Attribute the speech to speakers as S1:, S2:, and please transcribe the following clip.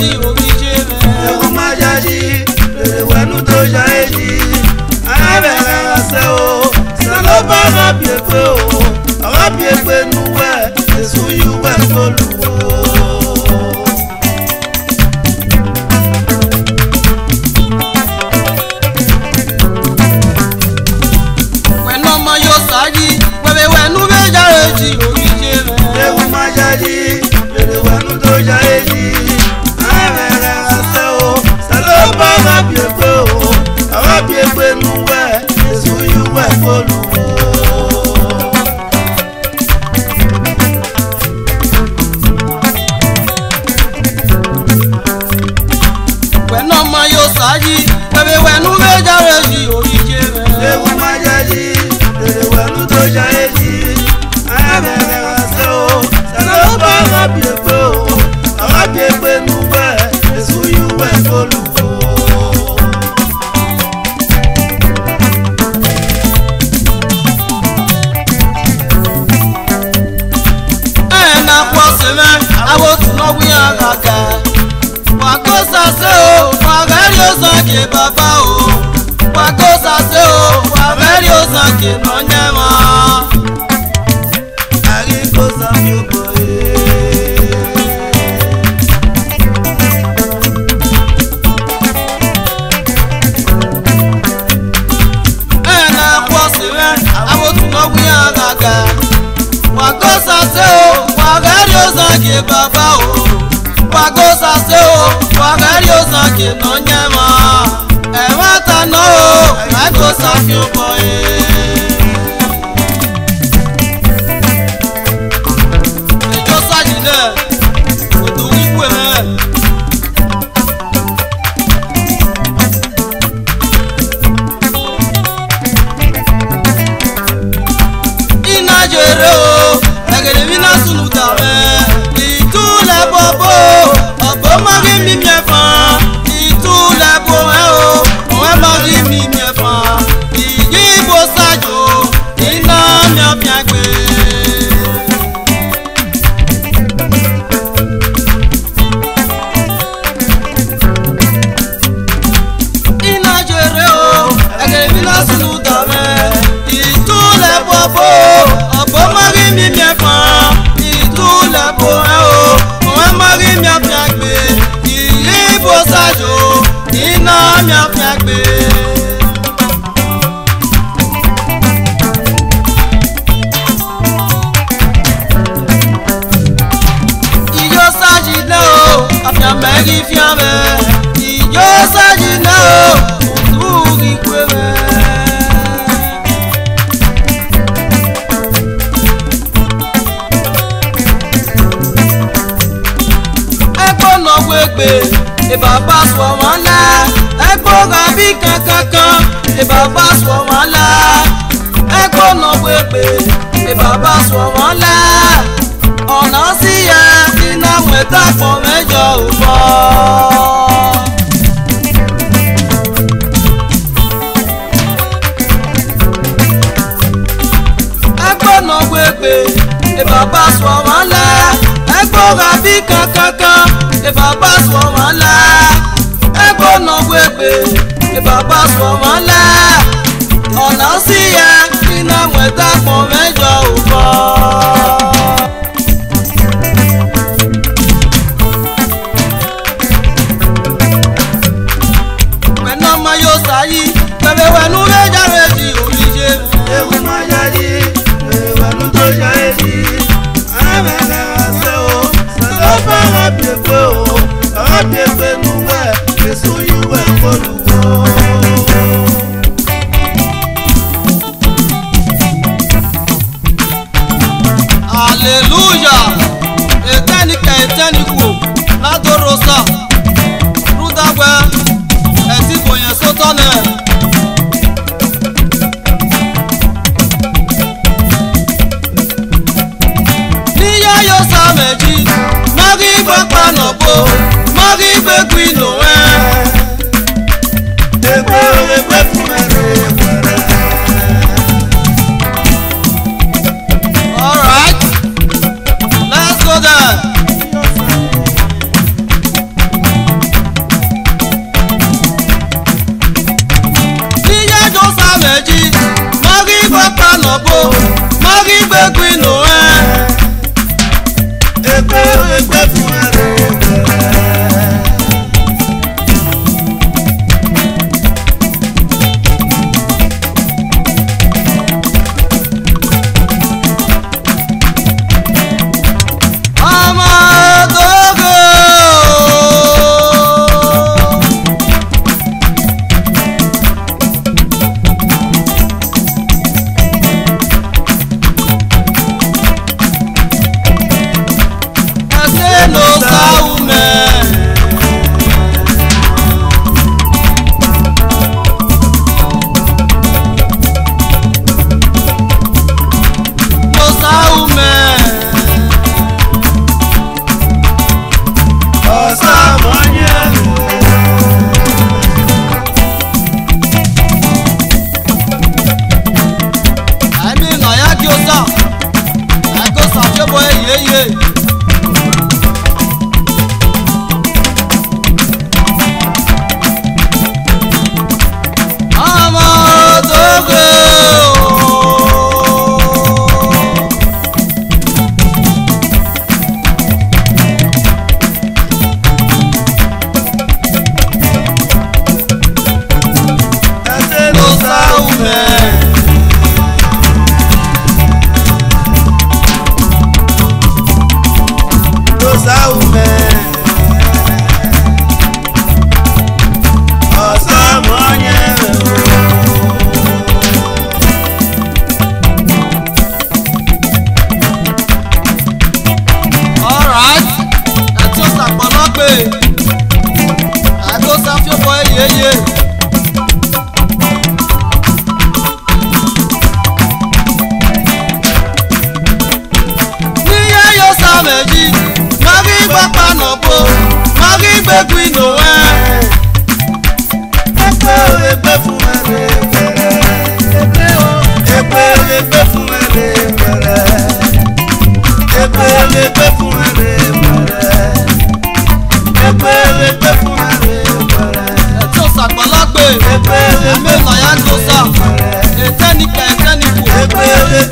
S1: èjì oríṣi rẹ̀.
S2: Ewu máa jáde, lèrè wẹ̀nu tó ṣá èjì. Arábẹ̀rẹ̀ ọ̀sẹ̀ o, sọ̀rọ̀ bá rábì èpè o. Rábì èpè nu wẹ̀, èsù yú wẹ̀ fọlùwò.
S1: Wẹ̀nu ọmọ yóò sáyé, wẹ̀wẹ̀ wẹ̀nu méjà èjì oríṣi rẹ̀.
S2: Ewu máa jáde, lèrè wẹ̀nu tó ṣá èjì. Arábẹ̀rẹ̀ ọ̀sẹ̀ o, sọ̀rọ̀ bá rábì èpè o. Rábì èpè nu wẹ̀, èsù yú wẹ̀ fọlùwò.
S1: Wẹ̀nu ọmọ yóò sáyé, wẹ̀wẹ̀ wẹ̀nu méjà èjì oríṣi rẹ̀.
S2: Ewu máa jáde, lèrè wẹ̀nu tó ṣá èjì. Arábẹ̀rẹ̀ ọ̀sẹ̀ o, sọ̀rọ̀ bá rábì èpè o. Rábì èpè nu wẹ̀, èsù yú wẹ̀ fọlùwò.
S1: Na kwa seme abo tunowi agaga wakosa se o wagari ozange baba o wakosa se o wagari ozange nonyema
S2: Ari ko sami oboye.
S1: na kwa seme abo tunowi agaga wakosa se o wagari ozange baba o wakosa se o wagari ozange nonyema ewata no o wakosa fi oboye. Bàbá sọ wọn la ẹgbó rabi kankankan bàbá sọ wọn la ẹgbó nàwó pé bàbá sọ wọn la ọ̀nà sí ya iná wẹ̀ta pọ̀ mẹ́jọ ò bọ̀. ẹgbó nàwó pé bàbá sọ wọn la ẹgbó rabi kankankan bàbá sọ wọn la ẹgbọ́n náà wépe bàbá sọ wọn la ọ̀nà sí ya iná wẹ̀ta pọ̀ mẹ́jọ ò bọ̀. wẹ̀nu ọmọ yóò sáyé pẹ̀lú wẹ̀nu méjà méjì oríṣi.
S2: Ewu máa jáde, lèrè wẹ̀nu tó ṣá èjì. Arábẹ̀rẹ̀ ọ̀sẹ̀ o, sọ̀rọ̀ bá rábì èpè o. Rábì èpè nu wẹ̀, èsù yú wẹ̀ fọlùwò.
S1: Hallelujah! Etenika eteniku ladorosa rudagbe eti boyen sotone. Niya yo sameji magi gbe panobo magi gbe kwino we.
S2: Egbe egbe fún ẹrẹ wẹrẹ.
S1: All right, let's go there.
S2: egbe fún ẹrẹ pẹrẹ.